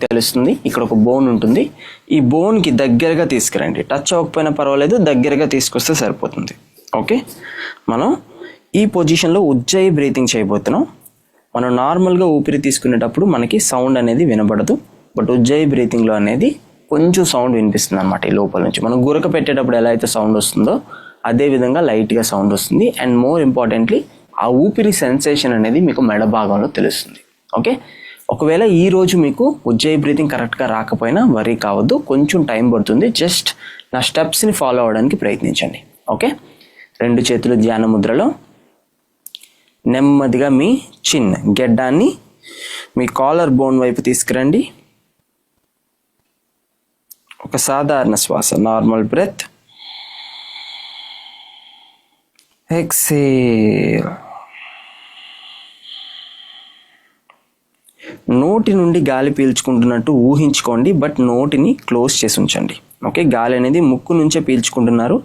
తెలుస్తుంది. ఇక్కడ ఒక బోన్ ఉంటుంది. ఈ బోన్కి దగ్గరగా తీసుకురండి. టచ్ అవ్వకపోయినా పర్వాలేదు, దగ్గరగా తీసుకొస్తే సరిపోతుంది. ఓకే, మనం ఈ పొజిషన్లో ఉజ్జాయి బ్రీతింగ్ చేయబోతున్నాం. మనం నార్మల్గా ఊపిరి తీసుకునేటప్పుడు మనకి సౌండ్ అనేది వినబడదు. బట్ ఉజ్జాయి బ్రీతింగ్లో అనేది కొంచెం సౌండ్ వినిపిస్తుంది అనమాట. ఈ లోపల నుంచి మనం గురక పెట్టేటప్పుడు ఎలా అయితే సౌండ్ వస్తుందో అదే విధంగా లైట్గా సౌండ్ వస్తుంది. అండ్ మోర్ ఇంపార్టెంట్లీ ఆ ఊపిరి సెన్సేషన్ అనేది మీకు మెడ భాగంలో తెలుస్తుంది. ఓకే, ఒకవేళ ఈరోజు మీకు ఉజ్జాయి బ్రీతింగ్ కరెక్ట్గా రాకపోయినా వరీ కావద్దు, కొంచెం టైం పడుతుంది. జస్ట్ నా స్టెప్స్ని ఫాలో అవ్వడానికి ప్రయత్నించండి. ఓకే, 2 చేతులు ధ్యాన ముద్రలో నెమ్మదిగా మీ చిన్ గెడ్డాన్ని మీ కాలర్ బోన్ వైపు తీసుకురండి. ఒక సాధారణ శ్వాస, నార్మల్ బ్రెత్. ఎక్సేల్. నోటి నుండి గాలి పీల్చుకుంటున్నట్టు ఊహించుకోండి, బట్ నోటిని క్లోజ్ చేసి ఉంచండి. ఓకే, గాలి అనేది ముక్కు నుంచే పీల్చుకుంటున్నారు,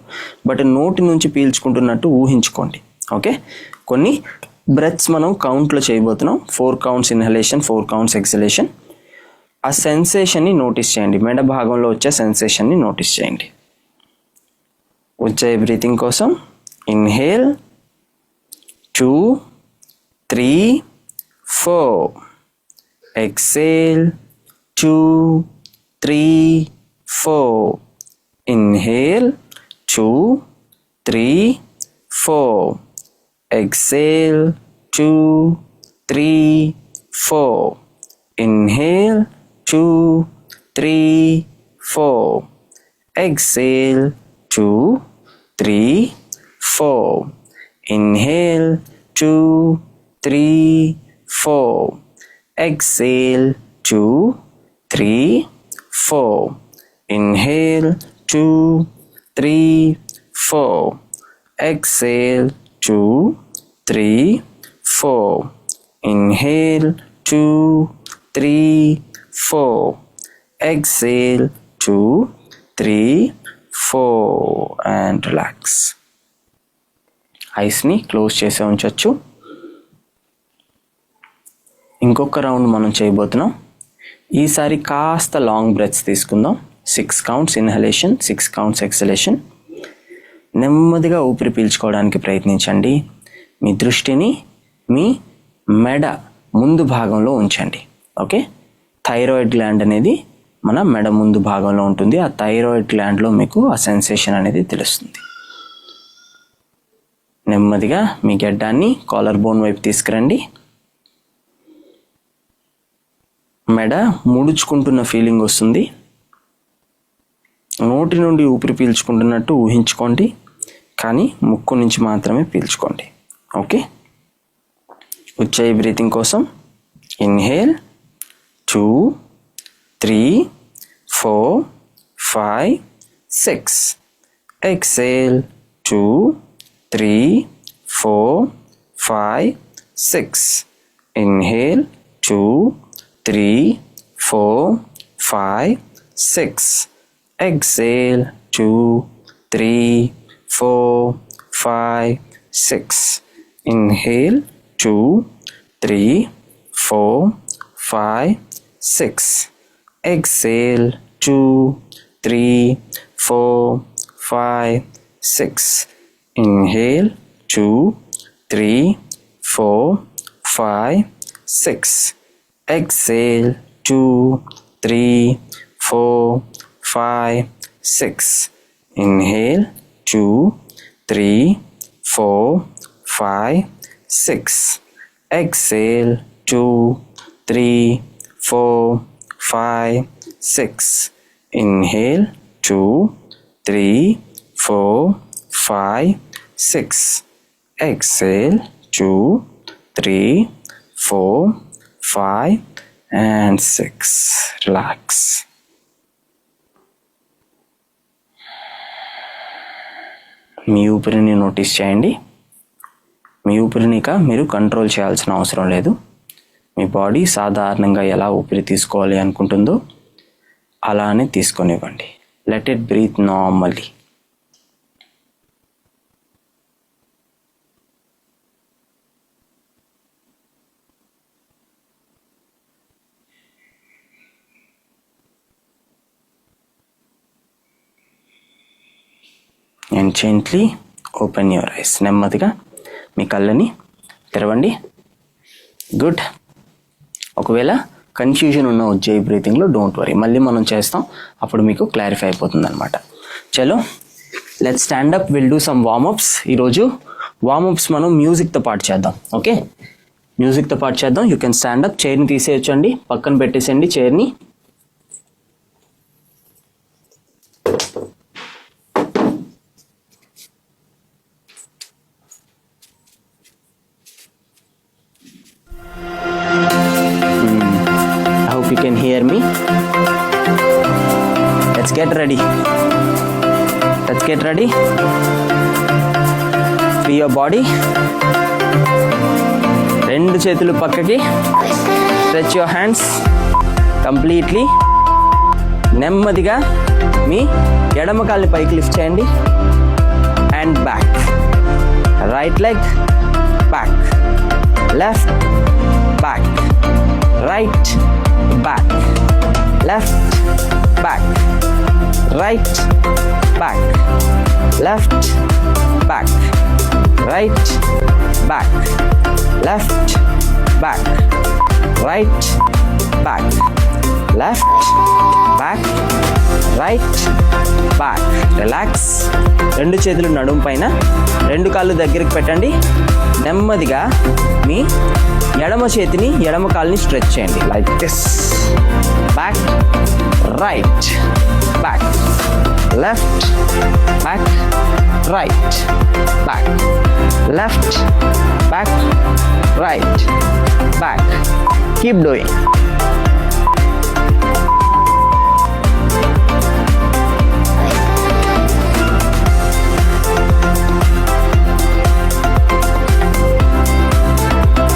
బట్ నోటి నుంచి పీల్చుకుంటున్నట్టు ఊహించుకోండి. ఓకే, కొన్ని బ్రెత్స్ మనం కౌంట్లో చేయబోతున్నాం. 4 కౌంట్స్ ఇన్హలేషన్, 4 కౌంట్స్ ఎక్సలేషన్. ఆ సెన్సేషన్ని నోటీస్ చేయండి. మెడ భాగంలో వచ్చే సెన్సేషన్ని నోటీస్ చేయండి. ఉజ్జాయి బ్రీతింగ్ కోసం inhale 2, 3, 4. Exhale 2, 3, 4. Inhale 2, 3, 4. Exhale 2, 3, 4. Inhale 2, 3, 4. Exhale 2, 3, 4. Inhale 2, 3, 4. Exhale 2, 3, 4. Inhale 2, 3, 4. Exhale 2, 3, 4. Inhale 2, 3, 4. Exhale 2, 3, 4. And relax. ఐస్ని క్లోజ్ చేసి ఉంచవచ్చు. ఇంకొక రౌండ్ మనం చేయబోతున్నాం. ఈసారి కాస్త లాంగ్ బ్రెత్స్ తీసుకుందాం. 6 కౌంట్స్ ఇన్హలేషన్, 6 కౌంట్స్ ఎక్సలేషన్. నెమ్మదిగా ఊపిరి పీల్చుకోవడానికి ప్రయత్నించండి. మీ దృష్టిని మీ మెడ ముందు భాగంలో ఉంచండి. ఓకే, థైరాయిడ్ గ్లాండ్ అనేది మన మెడ ముందు భాగంలో ఉంటుంది. ఆ థైరాయిడ్ గ్లాండ్లో మీకు ఆ సెన్సేషన్ అనేది తెలుస్తుంది. నెమ్మదిగా మీ గెడ్డాన్ని కాలర్ బోన్ వైపు తీసుకురండి. మెడ ముడుచుకుంటున్న ఫీలింగ్ వస్తుంది. నోటి నుండి ఊపిరి పీల్చుకుంటున్నట్టు ఊహించుకోండి, కానీ ముక్కు నుంచి మాత్రమే పీల్చుకోండి. ఓకే, ఉజ్జాయి బ్రీతింగ్ కోసం inhale 2, 3, 4, 5, 6. Exhale 2, 3, 4, 5, 6. Inhale 2, 3, 4, 5, 6. Exhale 2, 3, 4, 5, 6. Inhale 2, 3, 4, 5, 6. Exhale 2, 3, 4, 5, 6. Inhale 2, 3, 4, 5, 6. Exhale 2, 3, 4, 5, 6. Inhale 2, 3, 4, 5, 6. Exhale 2, 3, 4, 5, 6. Inhale 2, 3, 4, 5, 6. Exhale 2, 3, 4, 5 and 6. Relax. మీ ఊపిరిని నోటీస్ చేయండి. మీ ఊపిరిని ఇక మీరు కంట్రోల్ చేయాల్సిన అవసరం లేదు. మీ బాడీ సాధారణంగా ఎలా ఊపిరి తీసుకోవాలి అనుకుంటుందో అలానే తీసుకొనివ్వండి. Let it breathe normally. And gently open your eyes. నెమ్మదిగా మీ కళ్ళని తెరవండి. గుడ్. ఒకవేళ కన్ఫ్యూజన్ ఉన్న ఉజ్జయి బ్రీతింగ్లో డోంట్ వరీ, మళ్ళీ మనం చేస్తాం, అప్పుడు మీకు క్లారిఫై అయిపోతుంది అనమాట. చలో let's stand up, will do some warmups. ఈరోజు వార్మప్స్ మనం మ్యూజిక్తో పాటు చేద్దాం. ఓకే, మ్యూజిక్తో పాటు చేద్దాం. You can stand up. చైర్ని తీసేయచ్చండి, పక్కన పెట్టేసేయండి చైర్ని. I hope you can hear me. Let's get ready. Free your body. రెండు చేతులు పక్కకి. Stretch your hands completely. నెమ్మదిగా మీ ఎడమ కాళ్ళని పైకి లిఫ్ట్ చేయండి. And back. Right leg back, left back, right back, left back, right back, left back, right back, left back, right back, left back, right back. Relax. రెండు చేతులు నడుము పైన, రెండు కాళ్ళు దగ్గరికి పెట్టండి. నెమ్మదిగా మీ ఎడమ చేతిని ఎడమ కాలుని స్ట్రెచ్ చేయండి. Like this. Back, right back, left back, right back, left back, right back. Keep doing.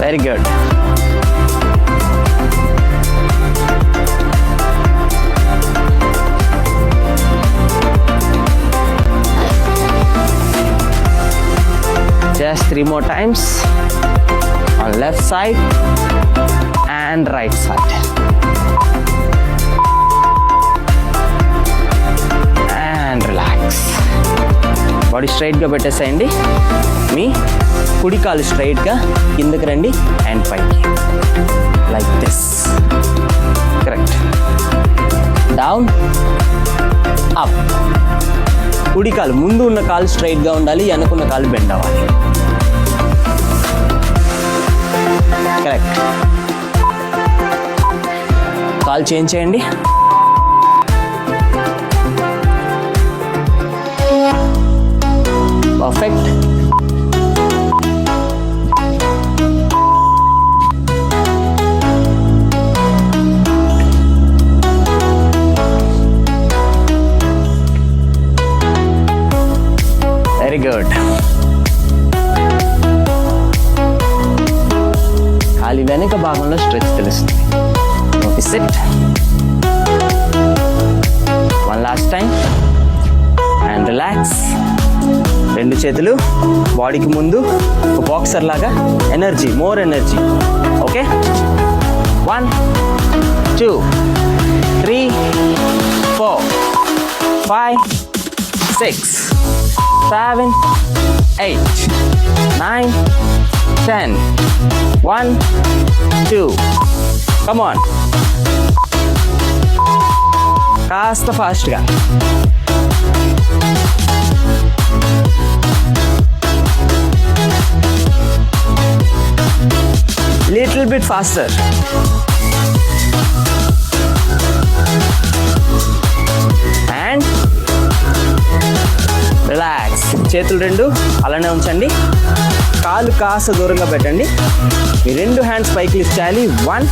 Very good. Just 3 more times on left side and right side. And relax. Body straight గా పెట్టేసేయండి. మీ కుడి కాలు స్ట్రైట్గా కిందకి రండి and పైకి. Like this. Correct. Down, up. కుడి కాలు, ముందు ఉన్న కాలు స్ట్రైట్గా ఉండాలి, వెనకున్న కాలు బెండ్ అవ్వాలి. కరెక్ట్. కాలు చేంజ్ చేయండి. పర్ఫెక్ట్. Very good. ఖాళీ వెనక భాగంలో స్ట్రెచ్ తెలుస్తుంది. SIT. One last time and relax. రెండు చేతులు బాడీకి ముందు ఒక బాక్సర్ లాగా. Energy, more energy. Okay. 1 2 3 4 5 6 7 8 9 10. 1 2. Come on. కాస్త ఫాస్ట్గా. Little bit faster. And relax. చేతులు రెండు అలానే ఉంచండి. కాలు కాస్త దూరంగా పెట్టండి. మీ రెండు హ్యాండ్స్ పైకి లిఫ్ట్ చేయాలి. 1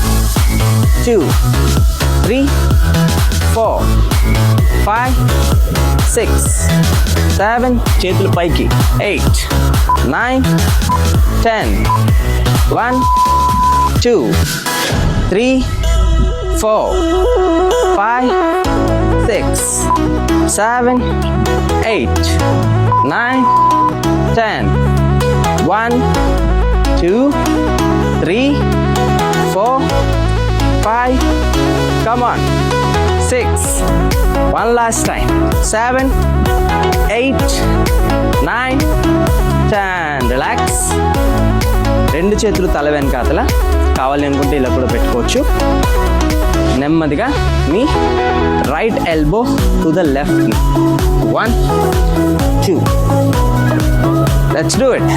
2 3 4 5 6 7. చేతులు పైకి. 8 9 10. 1 2 3 4 5 6 7 8 9 10. 1 2 3 4 5. Come on. 6. One last time. 7, 8, 9, 10. Relax. రెండు చేతులు తల వెనకాతల కావాలి అనుకుంటే ఇలా కూడా పెట్టుకోవచ్చు. నెమ్మదిగా మీ right elbow to the left knee. 1, 2. Let's do it.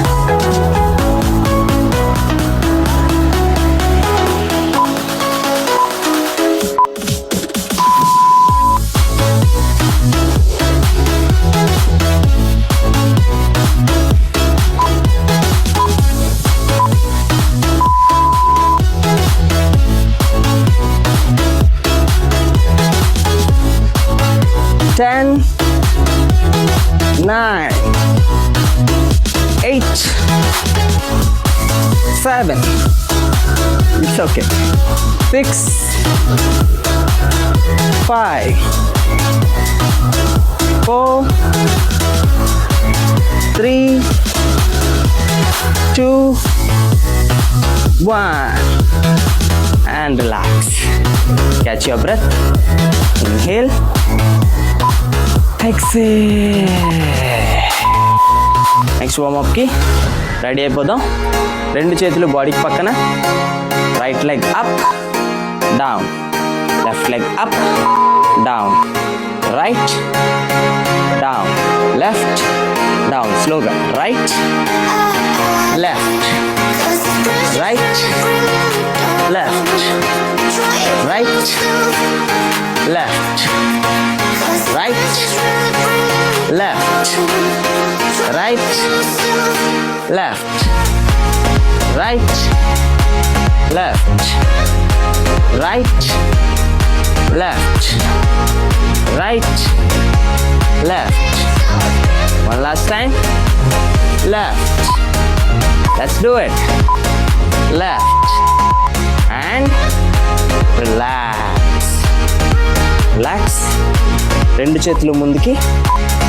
Ten, 9, 8, 7. It's okay. 6, 5, 4, 3, 2, 1. And relax. Catch your breath. Inhale. Exhale. Next వార్మప్కి రెడీ అయిపోదాం. రెండు చేతులు బాడీకి పక్కన. Right leg up, down. Left leg up, down. Right, down. Left, down. స్లోగా. Right, left, right, left, right, left, right, left, right, left, right, left, right, left, right, left. One last time. Left. Let's do it. Left and relax. Relax. రెండు చేతులు ముందుకి.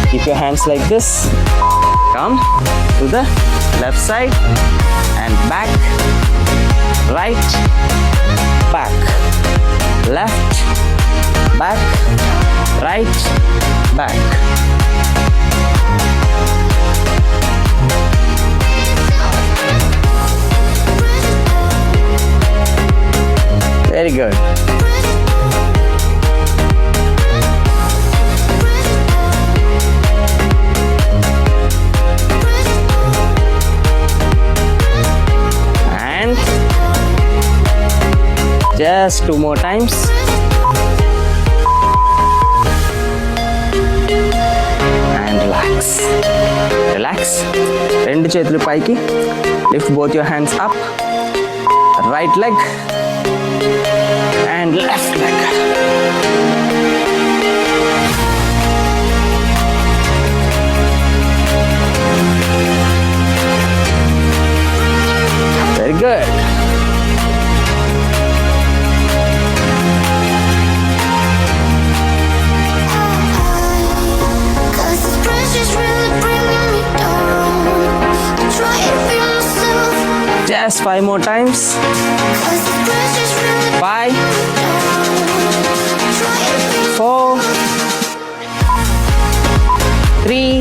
Keep your hands like this. Come to the left side and back. Right, back. Left, back. Right, back. Very good. Just 2 more times. And relax. Relax. రెండు చేతులు పైకి. Lift both your hands up. Right leg and left leg. Very good. Just 5 more times. 5, 4, 3,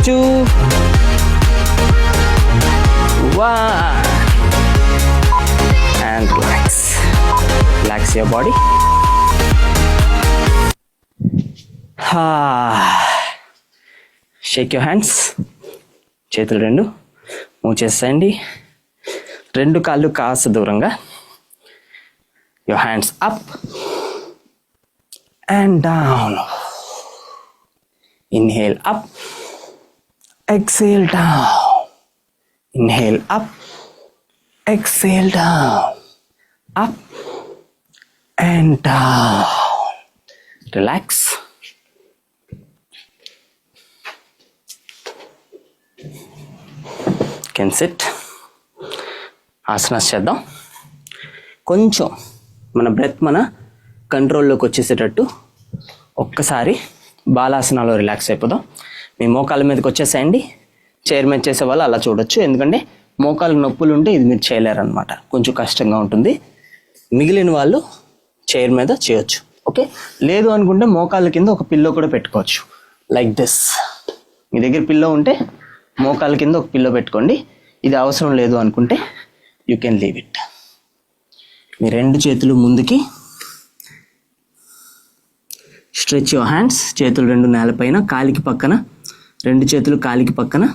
2, 1. And relax. Relax your body. Shake your hands. చేతులు రెండు move చేసేయండి. రెండు కాళ్ళు కాస్త దూరంగా. Your hands up and down. Inhale up, exhale down. Inhale up, exhale down. Up and down. Relax. Can SIT. Asanas చేద్దాం. కొంచెం మన బ్రెత్ మన కంట్రోల్లోకి వచ్చేసేటట్టు ఒక్కసారి బాలాసనాలో రిలాక్స్ అయిపోదాం. మీ మోకాళ్ళ మీదకి వచ్చేసేయండి. చైర్ మీద చేసే వాళ్ళు అలా చూడొచ్చు, ఎందుకంటే మోకాళ్ళ నొప్పులు ఉంటే ఇది మీరు చేయలేరు అనమాట, కొంచెం కష్టంగా ఉంటుంది. మిగిలిన వాళ్ళు చైర్ మీద చేయొచ్చు. ఓకే, లేదు అనుకుంటే మోకాళ్ళ కింద ఒక పిల్లో కూడా పెట్టుకోవచ్చు, లైక్ దిస్. మీ దగ్గర పిల్లో ఉంటే మోకాళ్ళ కింద ఒక పిల్లో పెట్టుకోండి. ఇది అవసరం లేదు అనుకుంటే యూ కెన్ లీవ్ ఇట్. మీ రెండు చేతులు ముందుకి, స్ట్రెచ్ యువర్ హ్యాండ్స్. చేతులు రెండు నేలపైన, కాలికి పక్కన, రెండు చేతులు కాలికి పక్కన.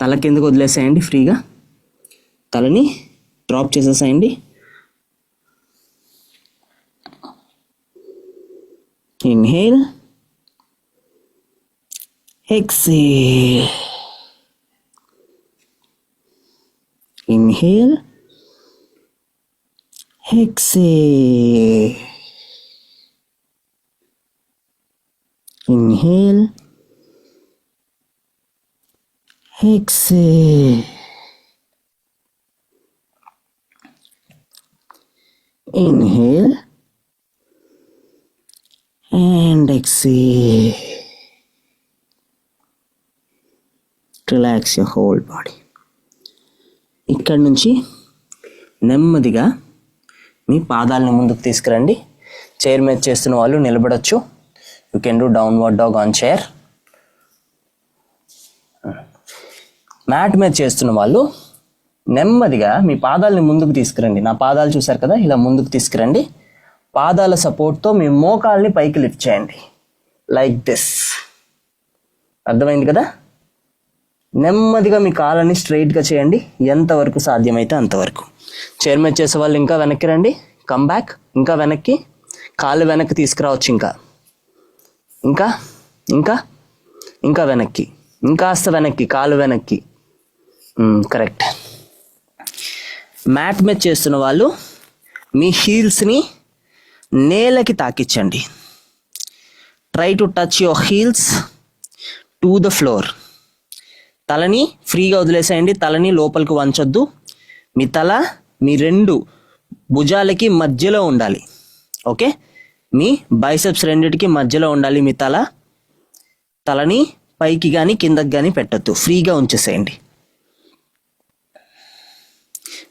తల కిందకు వదిలేసేయండి ఫ్రీగా, తలని డ్రాప్ చేసేసేయండి. Inhale, exhale, inhale, exhale, inhale, exhale, inhale and exhale. Relax your whole body. ఇక్కడ నుంచి నెమ్మదిగా మీ పాదాలను ముందుకు తీసుకురండి. చైర్ మీద చేస్తున్న వాళ్ళు నిలబడొచ్చు. You can do downward dog on chair. Mat మీద చేస్తున్న వాళ్ళు నెమ్మదిగా మీ పాదాలని ముందుకు తీసుకురండి. నా పాదాలు చూసారు కదా, ఇలా ముందుకు తీసుకురండి. పాదాల సపోర్ట్తో మీ మోకాల్ని పైకి లిఫ్ట్ చేయండి, లైక్ దిస్. అర్థమైంది కదా? నెమ్మదిగా మీ కాళ్ళని స్ట్రైట్గా చేయండి, ఎంతవరకు సాధ్యమైతే అంతవరకు. చైర్ మీద చేసే వాళ్ళు ఇంకా వెనక్కి రండి, కమ్ బ్యాక్. ఇంకా వెనక్కి, కాళ్ళు వెనక్కి తీసుకురావచ్చు. ఇంకా ఇంకా ఇంకా ఇంకా వెనక్కి, ఇంకాస్త వెనక్కి, కాలు వెనక్కి. కరెక్ట్. మ్యాట్ మీద చేస్తున్న వాళ్ళు మీ హీల్స్ని నేలకి తాకించండి. Try to touch your heels to the floor. తలని ఫ్రీగా వదిలేసేయండి, తలని లోపలికి వంచొద్దు. మీ తల మీ రెండు భుజాలకి మధ్యలో ఉండాలి. ఓకే, మీ బైసెప్స్ రెండిటికి మధ్యలో ఉండాలి మీ తల. తలని పైకి కానీ కిందకి కానీ పెట్టద్దు, ఫ్రీగా ఉంచేసేయండి.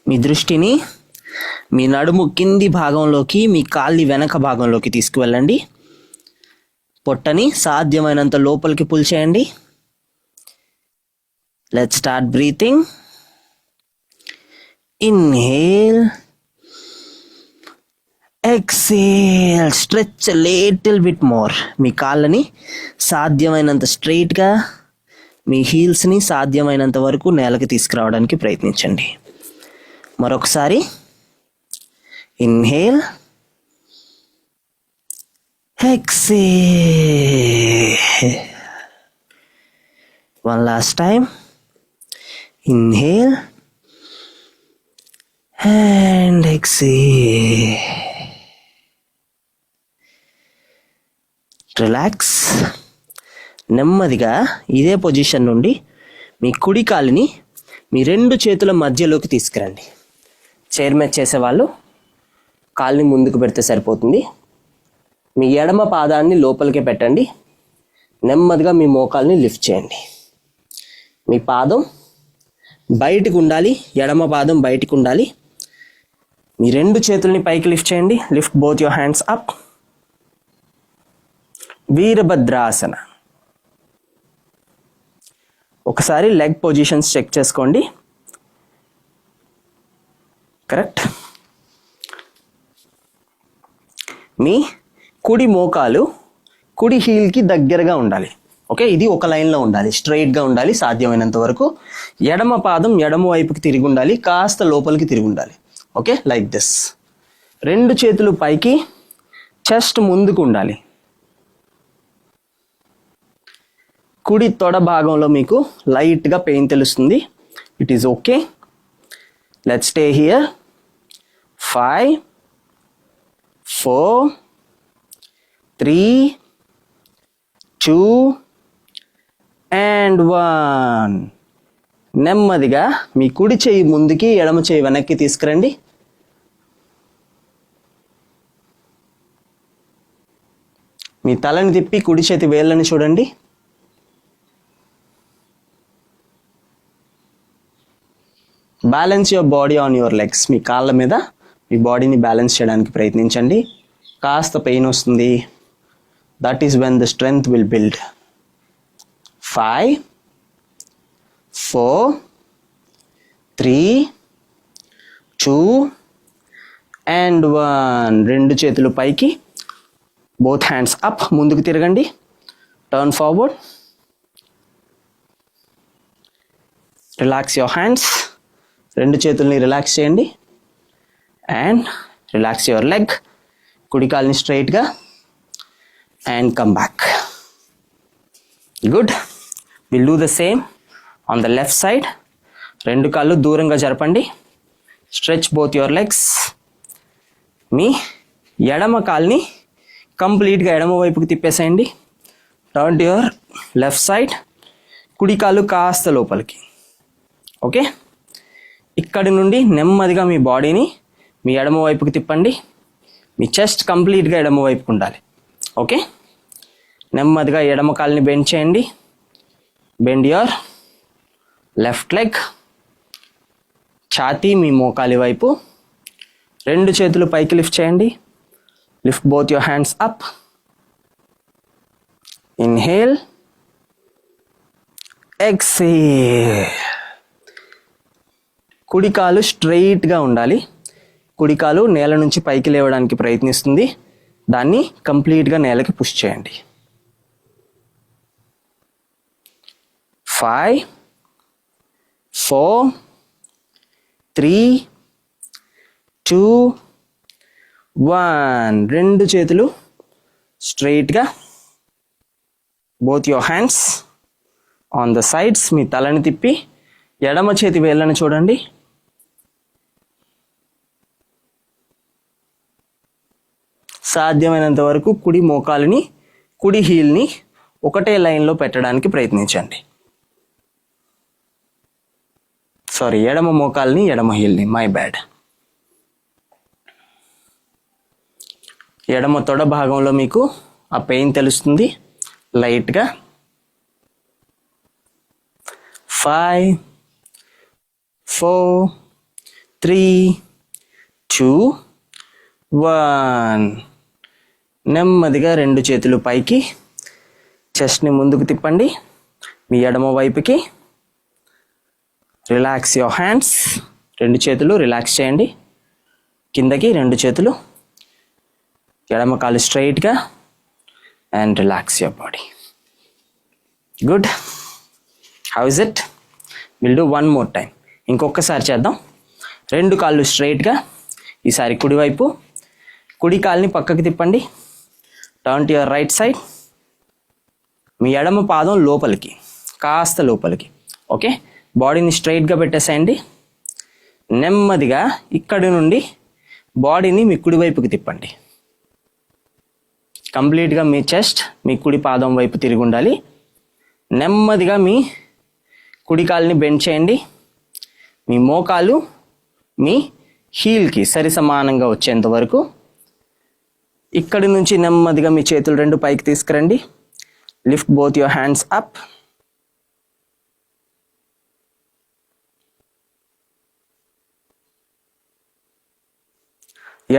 మీ దృష్టిని మీ నడుము కింది భాగంలోకి, మీ కాళ్ళి వెనక భాగంలోకి తీసుకువెళ్ళండి. పొట్టని సాధ్యమైనంత లోపలికి పుల్ చేయండి. Let's start breathing. Inhale, exhale, stretch little bit more. మీ కాళ్ళని సాధ్యమైనంత స్ట్రైట్గా, మీ హీల్స్ని సాధ్యమైనంత వరకు నేలకి తీసుకురావడానికి ప్రయత్నించండి. మరొకసారి inhale, exhale. One last time. Inhale and exhale. Relax. నెమ్మదిగా ఇదే పొజిషన్ నుండి మీ కుడి కాలుని మీ రెండు చేతుల మధ్యలోకి తీసుకురండి. చైర్ మీద చేసేవాళ్ళు కాల్ని ముందుకు పెడితే సరిపోతుంది. మీ ఎడమ పాదాన్ని లోపలికే పెట్టండి. నెమ్మదిగా మీ మోకాల్ని లిఫ్ట్ చేయండి. మీ పాదం బయటికి ఉండాలి, ఎడమ పాదం బయటికి ఉండాలి. మీ రెండు చేతుల్ని పైకి లిఫ్ట్ చేయండి. Lift both your hands up. Virabhadrasana. ఒకసారి లెగ్ పొజిషన్స్ చెక్ చేసుకోండి. కరెక్ట్. మీ కుడి మోకాలు కుడి హీల్కి దగ్గరగా ఉండాలి. ఓకే, ఇది ఒక లైన్లో ఉండాలి, స్ట్రైట్గా ఉండాలి సాధ్యమైనంత వరకు. ఎడమ పాదం ఎడమ వైపుకి తిరిగి ఉండాలి, కాస్త లోపలికి తిరిగి ఉండాలి. Okay, like this. రెండు చేతులు పైకి, చెస్ట్ ముందుకు ఉండాలి. కుడి తొడ భాగంలో మీకు లైట్గా పెయిన్ తెలుస్తుంది. It is okay. Let's stay here. 5, 4, 3, 2 and 1. నెమ్మదిగా మీ కుడి చేయి ముందుకి, ఎడమ చేయి వెనక్కి తీసుకురండి. మీ తలని తిప్పి కుడి చేతి వేళ్ళని చూడండి. Balance your body on your legs. మీ కాళ్ళ మీద మీ బాడీని బ్యాలెన్స్ చేయడానికి ప్రయత్నించండి. కాస్త పెయిన్ వస్తుంది. That is when the strength will build. 5 4 3 2 and 1. రెండు చేతులు పైకి, బోత్ హ్యాండ్స్ అప్, ముందుకు తిరగండి, turn forward, relax your hands, రెండు చేతుల్ని రిలాక్స్ చేయండి అండ్ రిలాక్స్ యువర్ లెగ్, కుడి కాల్ని స్ట్రైట్గా and come back. Good. Will do the same on the left side. రెండు కాళ్ళు దూరంగా జరపండి, స్ట్రెచ్ బోత్ యువర్ లెగ్స్. మీ ఎడమ కాల్ని కంప్లీట్గా ఎడమ వైపుకి తిప్పేసేయండి, turn to your left side, కుడి కాలు కాస్త లోపలికి. ఓకే, ఇక్కడి నుండి నెమ్మదిగా మీ బాడీని మీ ఎడమ వైపుకి తిప్పండి. మీ చెస్ట్ కంప్లీట్గా ఎడమ వైపుకు ఉండాలి. ఓకే, నెమ్మదిగా ఎడమ కాల్ని బెండ్ చేయండి, బెండ్ యువర్ లెఫ్ట్ లెగ్, ఛాతీ మీ మోకాలి వైపు, రెండు చేతులు పైకి లిఫ్ట్ చేయండి, lift both your hands up, inhale, exhale. కుడికాలు స్ట్రైట్గా ఉండాలి, కుడికాలు నేల నుంచి పైకి లేవడానికి ప్రయత్నిస్తుంది, దాన్ని కంప్లీట్గా నేలకి పుష్ చేయండి. 5 4 3 2 1. రెండు చేతులు స్ట్రైట్గా, both your hands on the sides. మీ తలని తిప్పి ఎడమ చేతి వేళ్ళని చూడండి, సాధ్యమైనంత వరకు కుడి మోకాలిని, కుడి హీల్ని ఒకటే లైన్లో పెట్టడానికి ప్రయత్నించండి. సారీ, ఎడమ మోకాల్ని ఎడమ హీల్ని, మై బ్యాడ్. ఎడమ తొడ భాగంలో మీకు ఆ పెయిన్ తెలుస్తుంది లైట్గా. 5 4 3 2 1. నెమ్మదిగా రెండు చేతులు పైకి, చెస్ట్ని ముందుకు తిప్పండి మీ ఎడమ వైపుకి, రిలాక్స్ యువర్ హ్యాండ్స్, రెండు చేతులు రిలాక్స్ చేయండి కిందకి, రెండు చేతులు, ఎడమ కాలు స్ట్రైట్గా and relax your body. Good. How is it? Will do one more time. ఇంకొకసారి చేద్దాం. రెండు కాళ్ళు స్ట్రైట్గా, ఈసారి కుడివైపు, కుడి కాల్ని పక్కకి తిప్పండి, turn to your right side, మీ ఎడమ పాదం లోపలికి, కాస్త లోపలికి. ఓకే, బాడీని స్ట్రైట్గా పెట్టేసేయండి. నెమ్మదిగా ఇక్కడి నుండి బాడీని మీ కుడివైపుకి తిప్పండి. కంప్లీట్గా మీ చెస్ట్ మీ కుడి పాదం వైపు తిరిగి ఉండాలి. నెమ్మదిగా మీ కుడి కాల్ని బెండ్ చేయండి, మీ మోకాలు మీ హీల్కి సరి సమానంగా వచ్చేంత వరకు. ఇక్కడి నుంచి నెమ్మదిగా మీ చేతులు రెండు పైకి తీసుకురండి, lift both your hands up,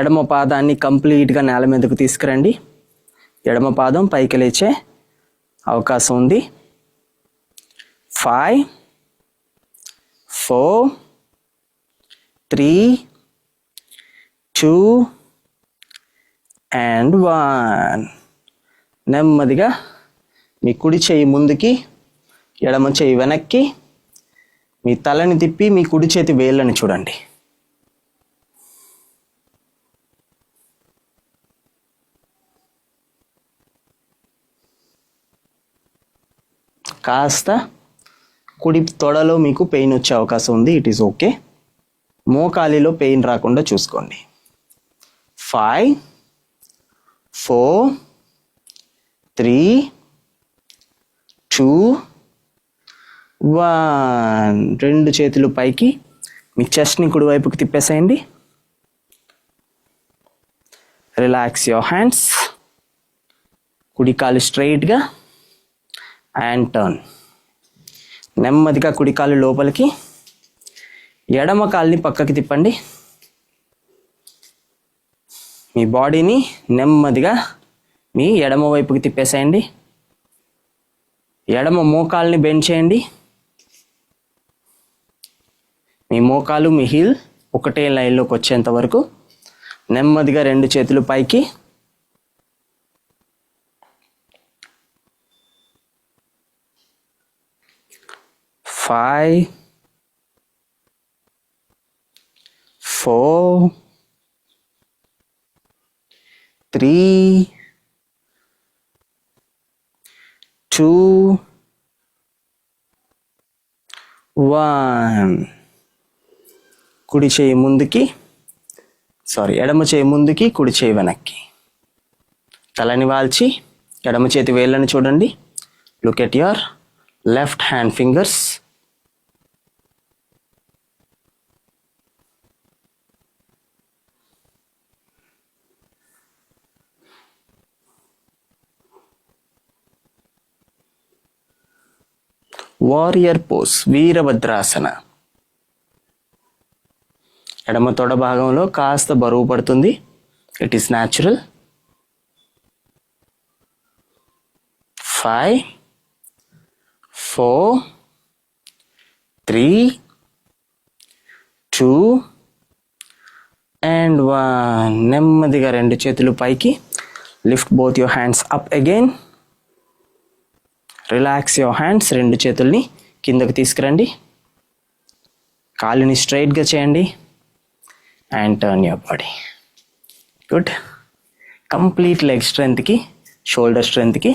ఎడమ పాదాన్ని కంప్లీట్గా నేల మీదకు తీసుకురండి. ఎడమ పాదం పైకి లేచే అవకాశం ఉంది. 5 4 3 2 and 1. నెమ్మదిగా మీ కుడి చేయి ముందుకి, ఎడమ చేయి వెనక్కి, మీ తలని తిప్పి మీ కుడి చేతి వేళ్ళని చూడండి. కాస్త కుడి తొడలో మీకు పెయిన్ వచ్చే అవకాశం ఉంది. It is okay. మోకాలిలో పెయిన్ రాకుండా చూసుకోండి. 5 4 3 2 1. రెండు చేతులు పైకి, మీ చెస్ట్ని కుడివైపుకి తిప్పేసేయండి. రిలాక్స్ యువర్ హ్యాండ్స్, కుడి కాలు స్ట్రైట్గా అండ్ టర్న్. నెమ్మదిగా కుడి కాలు లోపలికి, ఎడమ కాలుని పక్కకి తిప్పండి. మీ బాడీని నెమ్మదిగా మీ ఎడమ వైపుకి తిప్పేసేయండి. ఎడమ మోకాల్ని బెండ్ చేయండి. మీ మోకాలు మీ హీల్ ఒకటే లైన్లోకి వచ్చేంత వరకు నెమ్మదిగా 2 చేతులు పైకి. 5 4 3 2 1. కుడి చేయి ముందుకి, ఎడమ చేయి ముందుకి, కుడి చేయి వెనక్కి. తలని వాల్చి ఎడమ చేతి వేళ్ళని చూడండి. Look at your left hand fingers. Warrior pose, Virabhadrasana. ఎడమ తొడ భాగంలో కాస్త బరువు పడుతుంది. It is natural. 5 4 3 2 and 1. నెమ్మదిగా 2 చేతులు పైకి. Lift both your hands up again. Relax your hands. 2 చేతుల్ని కిందకు తీసుకురండి. కాలుని స్ట్రైట్గా చేయండి and turn your body. Good. Complete leg స్ట్రెంత్కి, షోల్డర్ స్ట్రెంత్కి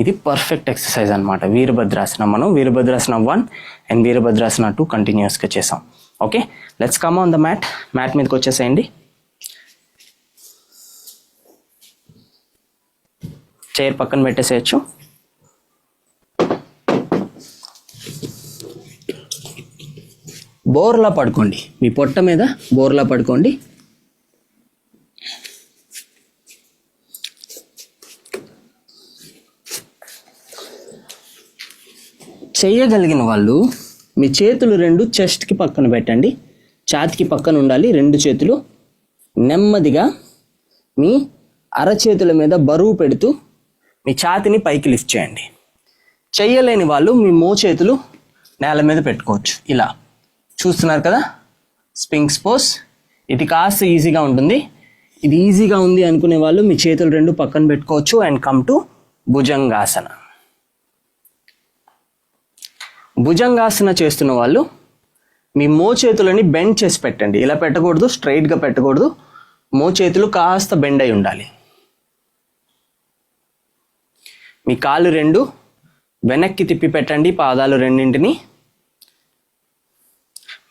ఇది పర్ఫెక్ట్ ఎక్సర్సైజ్ అనమాట. వీరభద్రాసన మనం వీరభద్రాసన 1 అండ్ వీరభద్రాసన 2 కంటిన్యూస్గా చేసాం. Okay, let's come on the mat. Mat మీదకి వచ్చేసేయండి. చైర్ పక్కన పెట్టేసేయచ్చు. బోర్లా పడుకోండి. మీ పొట్ట మీద బోర్లా పడుకోండి. చెయ్యగలిగిన వాళ్ళు మీ చేతులు 2 చెస్ట్కి పక్కన పెట్టండి. ఛాతీకి పక్కన ఉండాలి 2 చేతులు. నెమ్మదిగా మీ అరచేతుల మీద బరువు పెడుతూ మీ ఛాతీని పైకి లిఫ్ట్ చేయండి. చెయ్యలేని వాళ్ళు మీ మోచేతులు నేల మీద పెట్టుకోవచ్చు. ఇలా చూస్తున్నారు కదా, స్పింక్స్ పోస్. ఇది కాస్త ఈజీగా ఉంటుంది. ఇది ఈజీగా ఉంది అనుకునే వాళ్ళు మీ చేతులు 2 పక్కన పెట్టుకోవచ్చు and come to Bhujangasana. Bhujangasana చేస్తున్న వాళ్ళు మీ మోచేతులని బెండ్ చేసి పెట్టండి. ఇలా పెట్టకూడదు, స్ట్రైట్గా పెట్టకూడదు. మోచేతులు కాస్త బెండ్ అయి ఉండాలి. మీ కాళ్ళు 2 వెనక్కి తిప్పి పెట్టండి. పాదాలు రెండింటిని.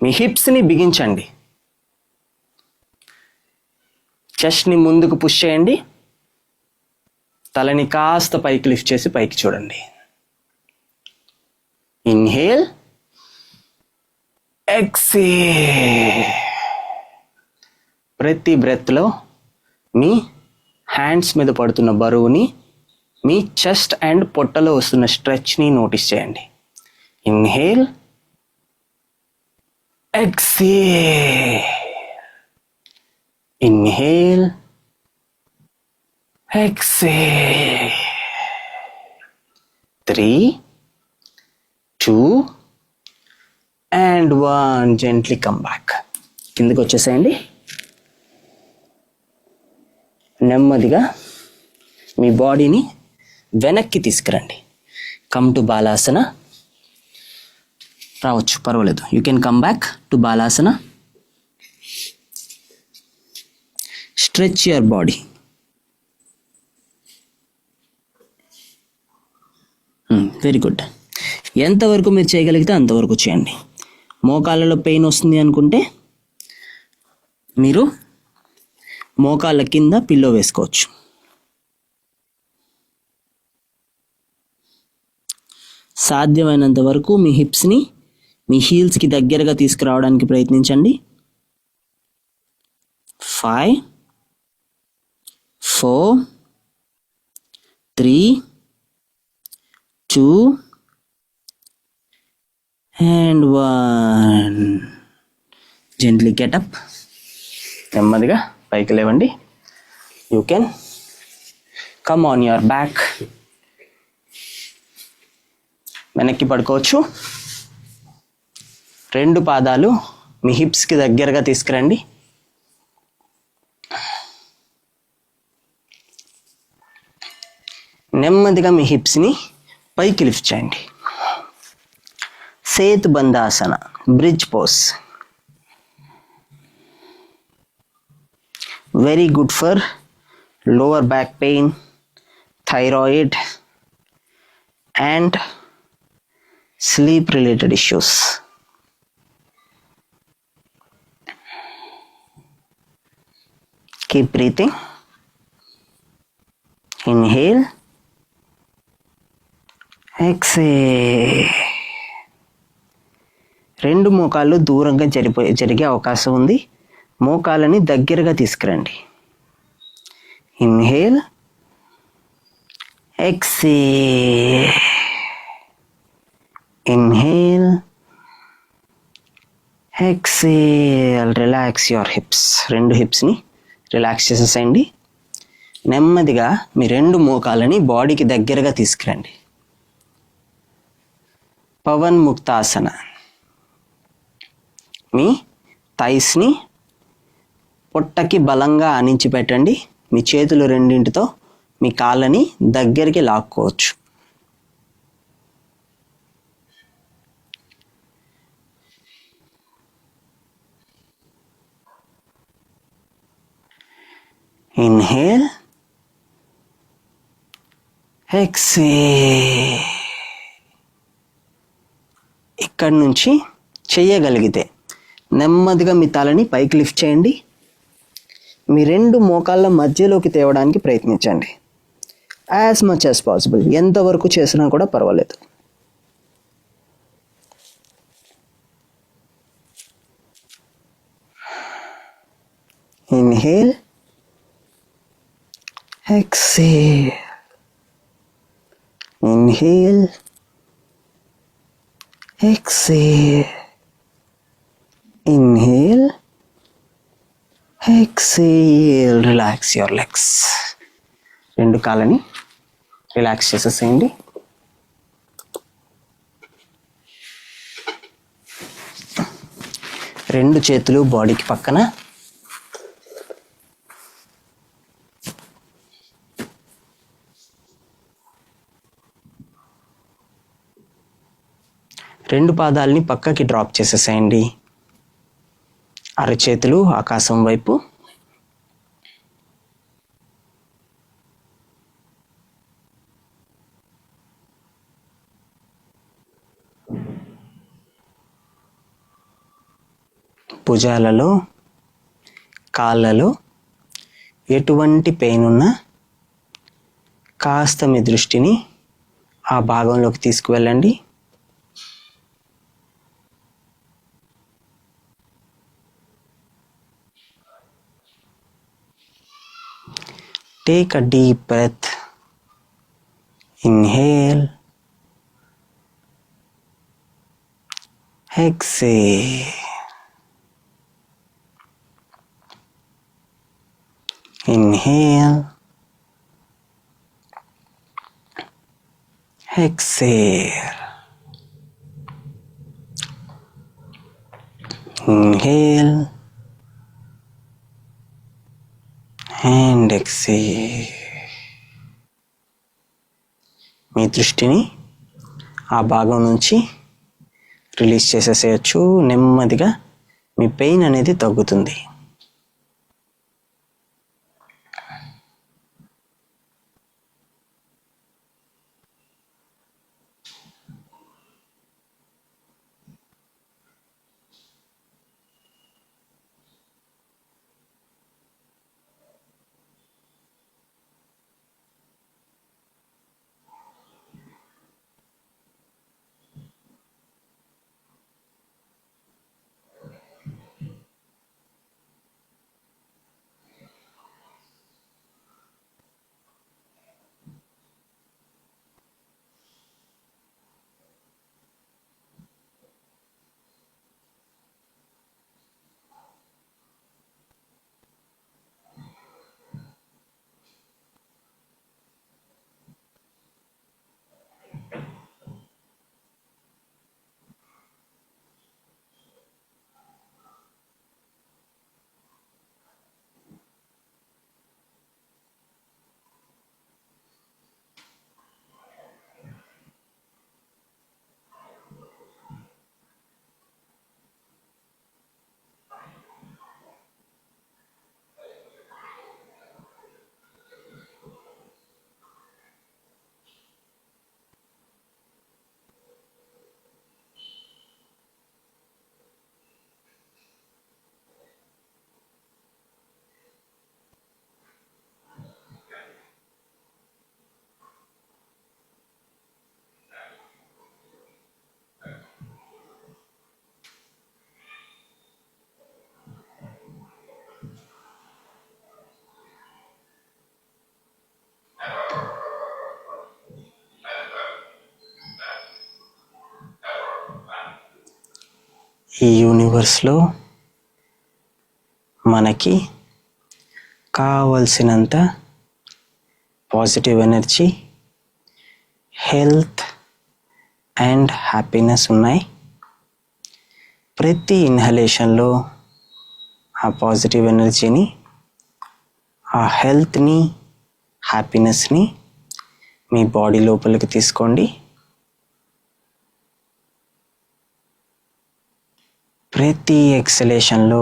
మీ హిప్స్ని బిగించండి. చెస్ట్ని ముందుకు పుష్ చేయండి. తలని కాస్త పైకి లిఫ్ట్ చేసి పైకి చూడండి. Inhale, exhale. ప్రతి బ్రెత్లో మీ హ్యాండ్స్ మీద పడుతున్న బరువుని, మీ చెస్ట్ అండ్ పొట్టలో వస్తున్న స్ట్రెచ్ని నోటీస్ చేయండి. Inhale, exhale, inhale, exhale. 3 2 and 1. Gently come back. కిందకి వచ్చేసేయండి. నెమ్మదిగా మీ బాడీని వెనక్కి తీసుకురండి. Come to Balasana. రావచ్చు, పర్వాలేదు. You can come back to Balasana. Stretch your body. Very good. ఎంతవరకు మీరు చేయగలిగితే అంతవరకు చేయండి. మోకాళ్ళలో పెయిన్ వస్తుంది అనుకుంటే మీరు మోకాళ్ళ కింద పిల్లో వేసుకోవచ్చు. సాధ్యమైనంత వరకు మీ హిప్స్ని మీ హీల్స్కి దగ్గరగా తీసుకురావడానికి ప్రయత్నించండి. 5 4 3 2 and 1. Gently getup. నెమ్మదిగా పైకి లేవండి. You can come on your back. వెనక్కి పడుకోవచ్చు. 2 పాదాలు మీ హిప్స్కి దగ్గరగా తీసుకురండి. నెమ్మదిగా మీ హిప్స్ని పైకి లిఫ్ట్ చేయండి. Setu Bandhasana, bridge pose. Very good for lower back pain, thyroid and sleep related issues. Keep breathing. Inhale. Exhale. 2 మోకాళ్ళు దూరంగా జరిగే అవకాశం ఉంది. మోకాళ్ళని దగ్గరగా తీసుకురండి. Inhale. Exhale. Inhale. Exhale. Relax your hips. 2 హిప్స్ని రిలాక్స్ చేసేసేయండి. నెమ్మదిగా మీ 2 మోకాళ్ళని బాడీకి దగ్గరగా తీసుకురండి. పవన్ ముక్తాసన. మీ థైస్ని పొట్టకి బలంగా ఆనించి పెట్టండి. మీ చేతులు 2 మీ కాళ్ళని దగ్గరికి లాక్కోవచ్చు. ఇన్హేల్. ఎక్సేల్. ఇక్కడి నుంచి చెయ్యగలిగితే నెమ్మదిగా మీ తలని పైకి లిఫ్ట్ చేయండి. మీ 2 మోకాళ్ళ మధ్యలోకి తేవడానికి ప్రయత్నించండి. As much as possible. ఎంతవరకు చేసినా కూడా పర్వాలేదు. Inhale. Exhale. Inhale. Exhale. Inhale. Exhale. Relax your legs. 2 కాళ్ళని రిలాక్స్ చేసేసేయండి. రెండు చేతులు బాడీకి పక్కన. రెండు పాదాలని పక్కకి డ్రాప్ చేసేసేయండి. అరచేతులు ఆకాశం వైపు. భుజాలలో, కాళ్ళలో ఎటువంటి పెయిన్ ఉన్నా కాస్త మీ దృష్టిని ఆ భాగంలోకి తీసుకువెళ్ళండి. Take a deep breath. Inhale. Exhale. Inhale. Exhale. Inhale. And exhale. మీ దృష్టిని ఆ భాగం నుంచి రిలీజ్ చేసేసేయచ్చు. నెమ్మదిగా మీ పెయిన్ అనేది తగ్గుతుంది. ఈ యూనివర్స్లో మనకి కావలసినంత positive energy, health and happiness ఉన్నాయి. ప్రతి ఇన్హలేషన్లో ఆ పాజిటివ్ ఎనర్జీని, ఆ హెల్త్ని, హ్యాపీనెస్ని మీ బాడీ లోపలికి తీసుకోండి. ప్రతి ఎక్సలేషన్లో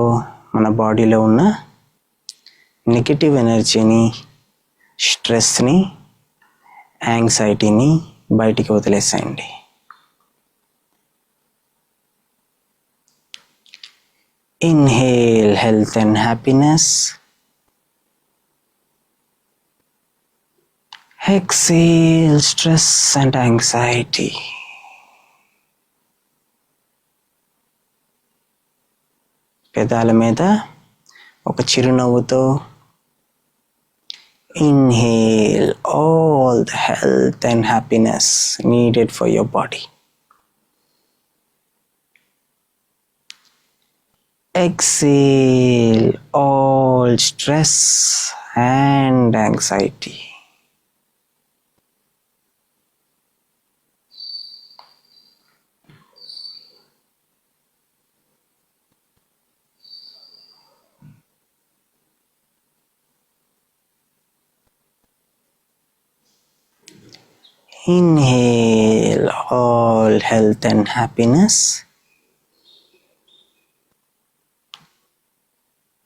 మన బాడీలో ఉన్న నెగటివ్ ఎనర్జీని, స్ట్రెస్ని, యాంగ్జైటీని బయటికి వదిలేసేయండి. Inhale health and happiness. Exhale stress and anxiety. పెదాల మీద ఒక చిరునవ్వుతో inhale all the health and happiness needed for your body. Exhale all stress and anxiety. Inhale all health and happiness.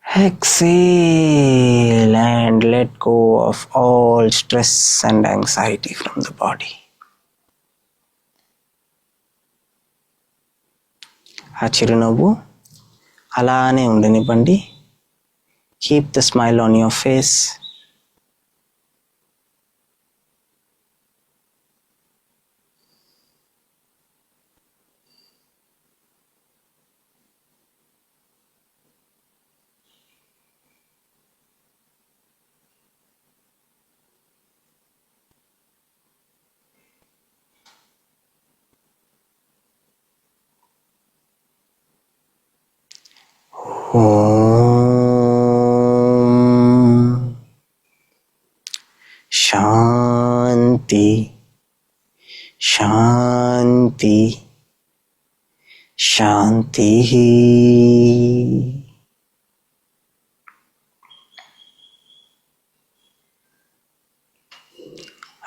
Exhale and let go of all stress and anxiety from the body. ఆ చిరునవ్వు అలానే ఉండనివ్వండి. Keep the smile on your face. శాంతి శాంతి శాంతి.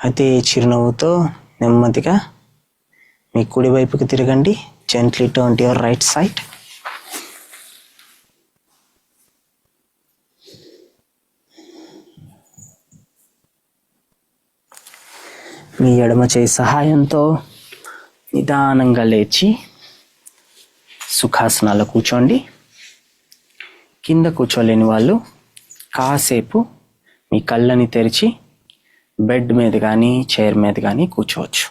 అదే చిరునవ్వుతో నెమ్మదిగా మీ కుడి వైపుకి తిరగండి. Gently turn to your right side. మీ ఎడమ చేయి సహాయంతో నిదానంగా లేచి సుఖాసనాలు కూర్చోండి. కింద కూర్చోలేని వాళ్ళు కాసేపు మీ కళ్ళని తెరిచి బెడ్ మీద కానీ చైర్ మీద కానీ కూర్చోవచ్చు.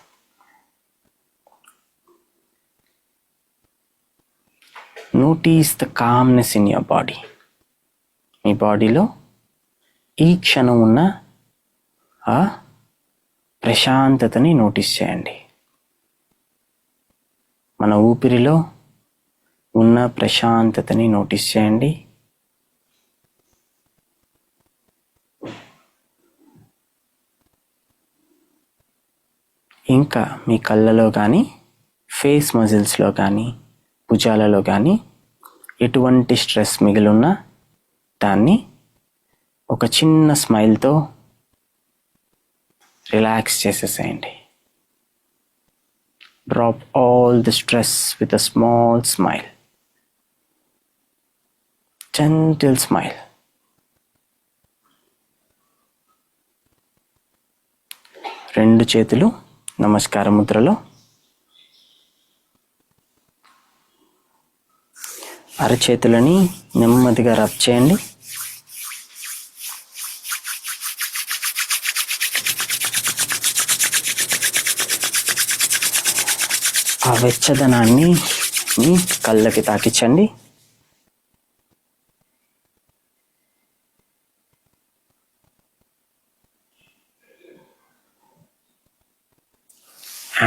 Notice the calmness in your body. మీ బాడీలో ఈ క్షణం ఉన్న ఆ ప్రశాంతతని నోటీస్ చేయండి. మన ఊపిరిలో ఉన్న ప్రశాంతతని నోటీస్ చేయండి. ఇంకా మీ కళ్ళలో కానీ ఫేస్ మజిల్స్లో కానీ భుజాలలో కానీ ఎటువంటి స్ట్రెస్ మిగిలిన్నా దాన్ని ఒక చిన్న స్మైల్తో రిలాక్స్ చేసేసేయండి. Drop all the stress with a small smile. Gentle smile. రెండు చేతులు నమస్కార ముద్రలో, అరచేతులని నెమ్మదిగా రబ్ చేయండి. ఆ వెచ్చదనాన్ని మీ కళ్ళకి తాకించండి.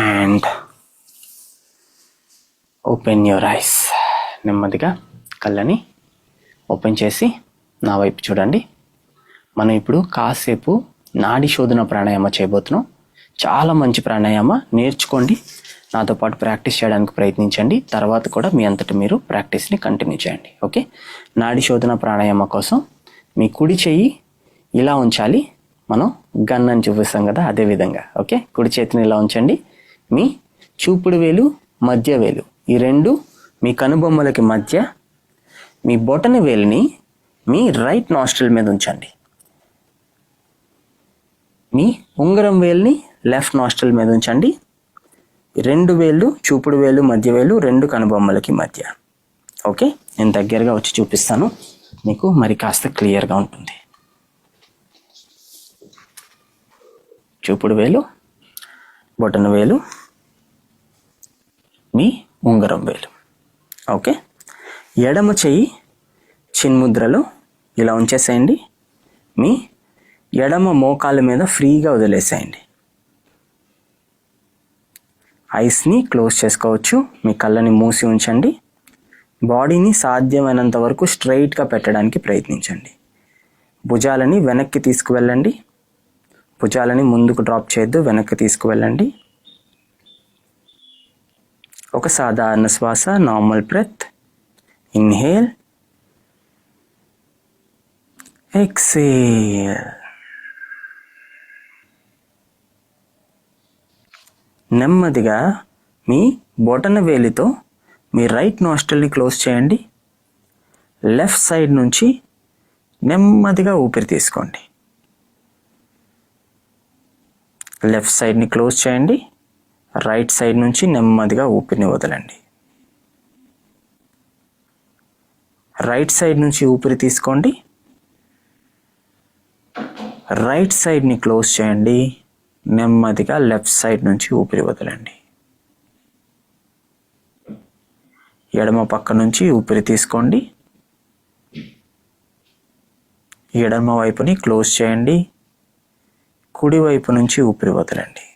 And open your eyes. నెమ్మదిగా కళ్ళని ఓపెన్ చేసి నా వైపు చూడండి. మనం ఇప్పుడు కాసేపు నాడి శోధన ప్రాణాయామ చేయబోతున్నాం. చాలా మంచి ప్రాణాయామ, నేర్చుకోండి. నాతో పాటు ప్రాక్టీస్ చేయడానికి ప్రయత్నించండి. తర్వాత కూడా మీ అంతటి మీరు ప్రాక్టీస్ని కంటిన్యూ చేయండి. ఓకే, నాడి శోధన ప్రాణాయామ కోసం మీ కుడి చెయ్యి ఇలా ఉంచాలి. మనం గన్ అని చూపిస్తాం కదా, అదే విధంగా. ఓకే, కుడి చేతిని ఇలా ఉంచండి. మీ చూపుడు వేలు, మధ్య వేలు ఈ రెండు మీ కనుబొమ్మలకి మధ్య, మీ బొటన వేలుని మీ రైట్ నాస్ట్రిల్ మీద ఉంచండి. మీ ఉంగరం వేలుని లెఫ్ట్ నాస్ట్రిల్ మీద ఉంచండి. రెండు వేళ్ళు, చూపుడు వేలు, మధ్య వేలు రెండు కనుబొమ్మలకి మధ్య. ఓకే, నేను దగ్గరగా వచ్చి చూపిస్తాను, మీకు మరి కాస్త క్లియర్గా ఉంటుంది. చూపుడు వేలు, బొటన వేలు, మీ ఉంగరం వేలు. ఓకే, ఎడమ చెయ్యి చిన్ముద్రలో ఇలా ఉంచేసేయండి. మీ ఎడమ మోకాళ్ళ మీద ఫ్రీగా వదిలేసేయండి. ఐస్ని క్లోజ్ చేసుకోవచ్చు. మీ కళ్ళని మూసి ఉంచండి. బాడీని సాధ్యమైనంత వరకు స్ట్రైట్గా పెట్టడానికి ప్రయత్నించండి. భుజాలని వెనక్కి తీసుకువెళ్ళండి. భుజాలని ముందుకు డ్రాప్ చేయొద్దు, వెనక్కి తీసుకువెళ్ళండి. ఒక సాధారణ శ్వాస, నార్మల్ బ్రెత్. Inhale, exhale. నెమ్మదిగా మీ బొటన వేలితో మీ రైట్ నాస్ట్రిల్ని క్లోజ్ చేయండి. లెఫ్ట్ సైడ్ నుంచి నెమ్మదిగా ఊపిరి తీసుకోండి. లెఫ్ట్ సైడ్ని క్లోజ్ చేయండి. రైట్ సైడ్ నుంచి నెమ్మదిగా ఊపిరిని వదలండి. రైట్ సైడ్ నుంచి ఊపిరి తీసుకోండి. రైట్ సైడ్ని క్లోజ్ చేయండి. నెమ్మదిగా లెఫ్ట్ సైడ్ నుంచి ఊపిరి వదలండి. ఎడమ పక్క నుంచి ఊపిరి తీసుకోండి. ఎడమ వైపుని క్లోజ్ చేయండి. కుడి వైపు నుంచి ఊపిరి వదలండి.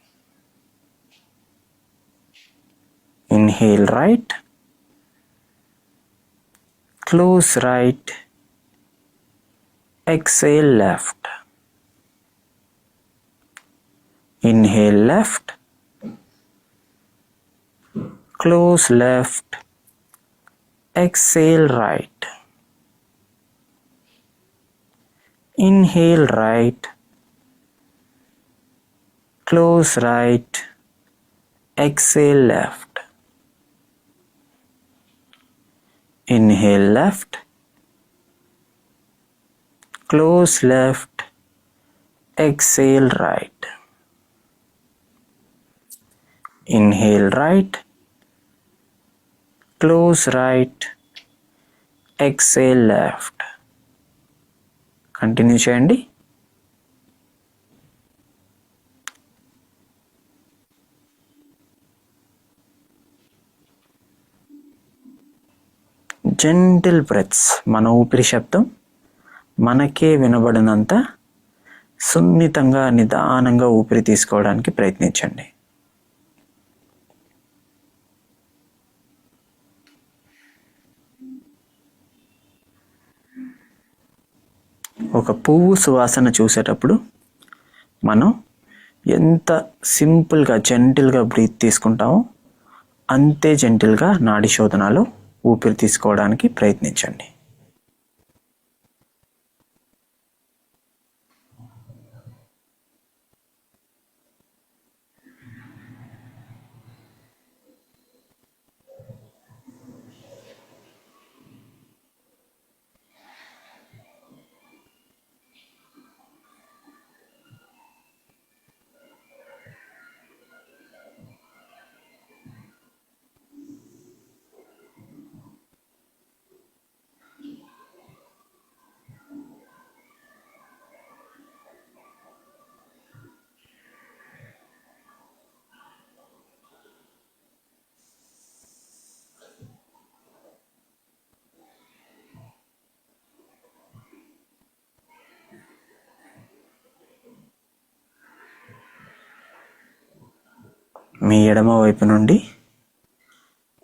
Inhale right, close right, exhale left. Inhale left, close left, exhale right. Inhale right, close right, exhale left. Inhale left, close left, exhale right. Inhale right, close right, exhale left. Continue చేయండి. Gentle breaths. మన ఊపిరి శబ్దం మనకే వినబడినంత సున్నితంగా, నిదానంగా ఊపిరి తీసుకోవడానికి ప్రయత్నించండి. ఒక పువ్వు సువాసన చూసేటప్పుడు మనం ఎంత సింపుల్గా, జెంటిల్గా బ్రీత్ తీసుకుంటామో అంతే జెంటిల్గా నాడి శోధనలో ఊపిరి తీసుకోవడానికి ప్రయత్నించండి. మీ ఎడమ వైపు నుండి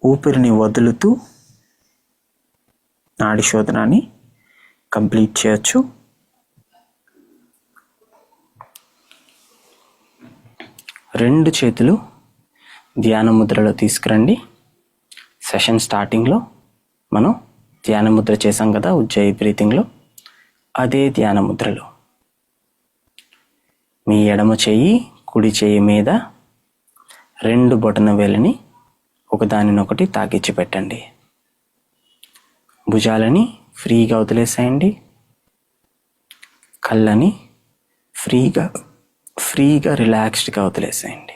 ఊపిరిని వదులుతూ నాడి శోధనాన్ని కంప్లీట్ చేయొచ్చు. రెండు చేతులు ధ్యాన ముద్రలో తీసుకురండి. సెషన్ స్టార్టింగ్లో మనం ధ్యాన ముద్ర చేసాం కదా ఉజ్జయి బ్రీతింగ్లో, అదే ధ్యాన ముద్రలో మీ ఎడమ చెయ్యి కుడి చెయ్యి మీద రెండు బొటన వేలని ఒకదానినొకటి తాకిచ్చి పెట్టండి. భుజాలని ఫ్రీగా వదిలేసేయండి. కళ్ళని ఫ్రీగా రిలాక్స్డ్గా వదిలేసేయండి.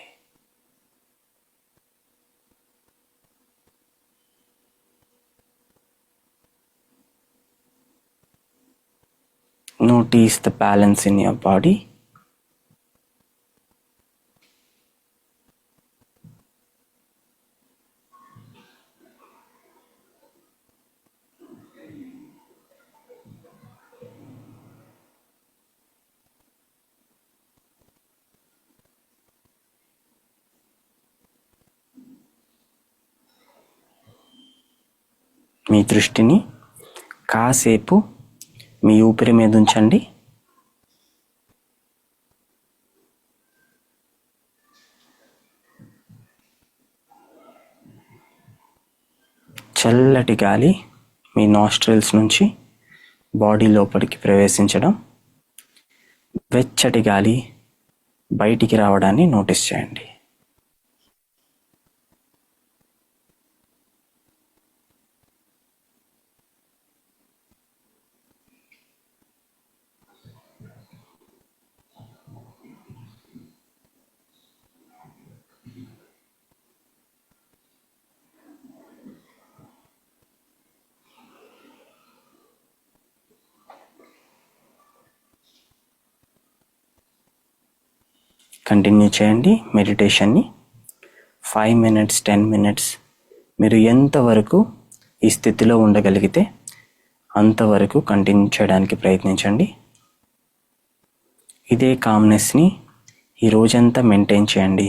Notice the balance in your body. మీ దృష్టిని కాసేపు మీ ఊపిరి మీద ఉంచండి. చల్లటి గాలి మీ నాస్ట్రిల్స్ నుంచి బాడీ లోపలికి ప్రవేశించడం, వెచ్చటి గాలి బయటికి రావడాన్ని నోటీస్ చేయండి. కంటిన్యూ చేయండి మెడిటేషన్ని. 5 minutes 10 minutes మీరు ఎంతవరకు ఈ స్థితిలో ఉండగలిగితే అంతవరకు కంటిన్యూ చేయడానికి ప్రయత్నించండి. ఇదే కామ్నెస్ని ఈ రోజంతా మెయింటైన్ చేయండి.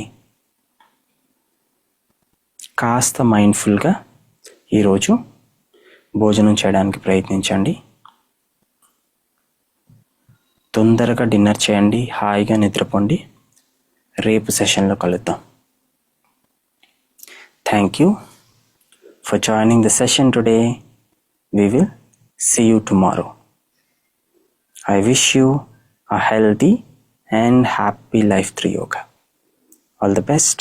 కాస్త మైండ్ఫుల్గా ఈరోజు భోజనం చేయడానికి ప్రయత్నించండి. తొందరగా డిన్నర్ చేయండి, హాయిగా నిద్రపోండి. రేపు సెషన్లో కలుద్దాం. Thank you for joining the session today. We will see you tomorrow. I wish you a healthy and happy life through yoga. All the best.